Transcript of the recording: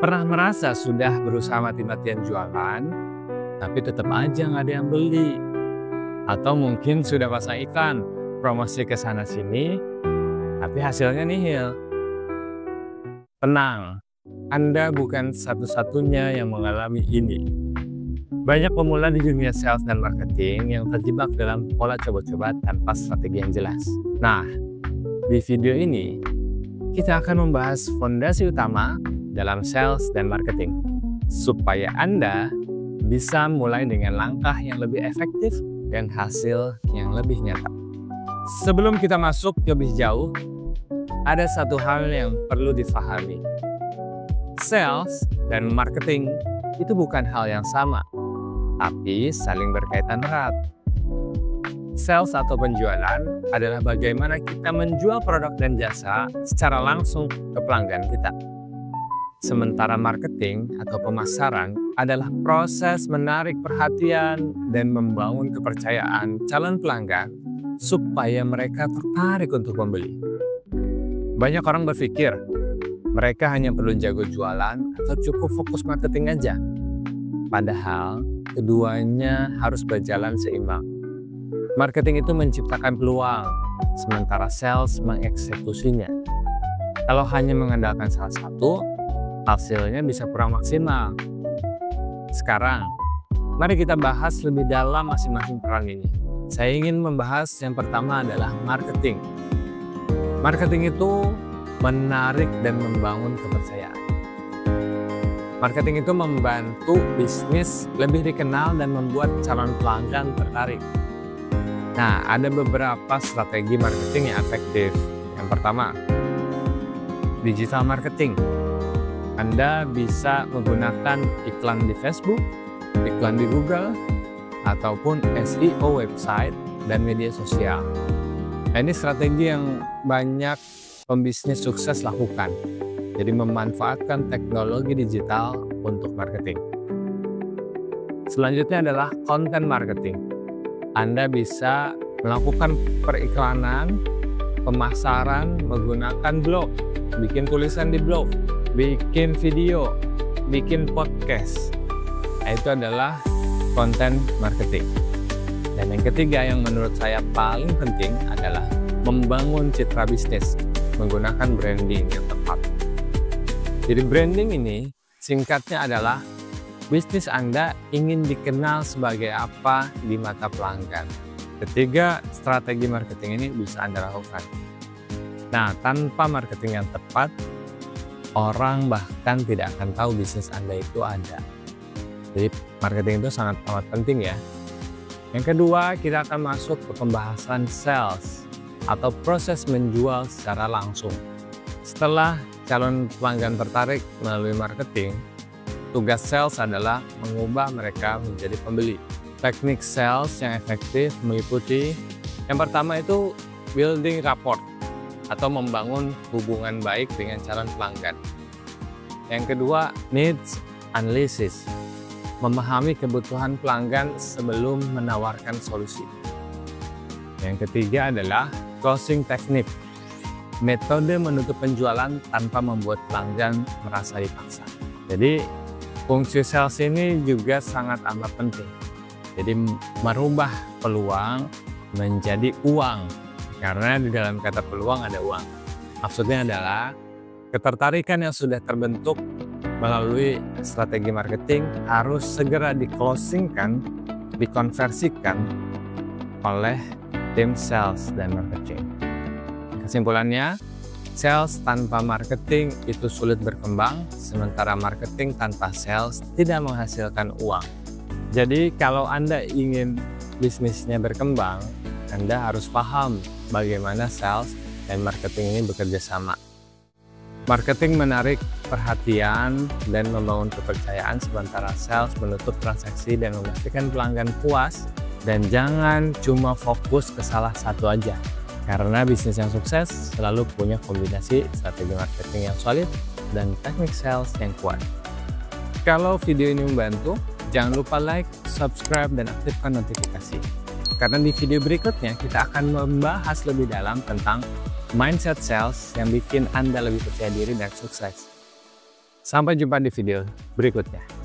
Pernah merasa sudah berusaha mati-matian jualan, tapi tetap aja nggak ada yang beli? Atau mungkin sudah pasang iklan, promosi ke sana sini, tapi hasilnya nihil? Tenang, Anda bukan satu-satunya yang mengalami ini. Banyak pemula di dunia sales dan marketing yang terjebak dalam pola coba-coba tanpa strategi yang jelas. Nah, di video ini, kita akan membahas fondasi utama dalam sales dan marketing, supaya Anda bisa mulai dengan langkah yang lebih efektif dan hasil yang lebih nyata. Sebelum kita masuk lebih jauh, ada satu hal yang perlu difahami. Sales dan marketing itu bukan hal yang sama, tapi saling berkaitan erat. Sales atau penjualan adalah bagaimana kita menjual produk dan jasa secara langsung ke pelanggan kita. Sementara marketing atau pemasaran adalah proses menarik perhatian dan membangun kepercayaan calon pelanggan supaya mereka tertarik untuk membeli. Banyak orang berpikir mereka hanya perlu jago jualan atau cukup fokus marketing aja. Padahal keduanya harus berjalan seimbang. Marketing itu menciptakan peluang, sementara sales mengeksekusinya. Kalau hanya mengandalkan salah satu, hasilnya bisa kurang maksimal. Sekarang, mari kita bahas lebih dalam masing-masing peran ini. Saya ingin membahas yang pertama adalah marketing. Marketing itu menarik dan membangun kepercayaan. Marketing itu membantu bisnis lebih dikenal dan membuat calon pelanggan tertarik. Nah, ada beberapa strategi marketing yang efektif. Yang pertama, digital marketing. Anda bisa menggunakan iklan di Facebook, iklan di Google, ataupun SEO website dan media sosial. Nah, ini strategi yang banyak pembisnis sukses lakukan. Jadi memanfaatkan teknologi digital untuk marketing. Selanjutnya adalah content marketing. Anda bisa melakukan periklanan, pemasaran menggunakan blog, bikin tulisan di blog, bikin video, bikin podcast. Nah, itu adalah content marketing. Dan yang ketiga yang menurut saya paling penting adalah membangun citra bisnis menggunakan branding yang tepat. Jadi branding ini singkatnya adalah bisnis Anda ingin dikenal sebagai apa di mata pelanggan. Ketiga strategi marketing ini bisa Anda lakukan. Nah, tanpa marketing yang tepat, orang bahkan tidak akan tahu bisnis Anda itu ada. Jadi marketing itu sangat amat penting ya. Yang kedua, kita akan masuk ke pembahasan sales atau proses menjual secara langsung. Setelah calon pelanggan tertarik melalui marketing, tugas sales adalah mengubah mereka menjadi pembeli. Teknik sales yang efektif meliputi yang pertama itu building rapport atau membangun hubungan baik dengan calon pelanggan. Yang kedua, needs analysis, memahami kebutuhan pelanggan sebelum menawarkan solusi. Yang ketiga adalah closing technique, metode menutup penjualan tanpa membuat pelanggan merasa dipaksa. Jadi fungsi sales ini juga sangat amat penting. Jadi merubah peluang menjadi uang, karena di dalam kata peluang ada uang. Maksudnya adalah ketertarikan yang sudah terbentuk melalui strategi marketing harus segera di-closingkan, dikonversikan oleh tim sales dan marketing. Kesimpulannya, sales tanpa marketing itu sulit berkembang, sementara marketing tanpa sales tidak menghasilkan uang. Jadi kalau Anda ingin bisnisnya berkembang, Anda harus paham bagaimana sales dan marketing ini bekerja sama. Marketing menarik perhatian dan membangun kepercayaan, sementara sales menutup transaksi dan memastikan pelanggan puas. Dan jangan cuma fokus ke salah satu aja, karena bisnis yang sukses selalu punya kombinasi strategi marketing yang solid dan teknik sales yang kuat. Kalau video ini membantu, jangan lupa like, subscribe, dan aktifkan notifikasi. Karena di video berikutnya kita akan membahas lebih dalam tentang mindset sales yang bikin Anda lebih percaya diri dan sukses. Sampai jumpa di video berikutnya.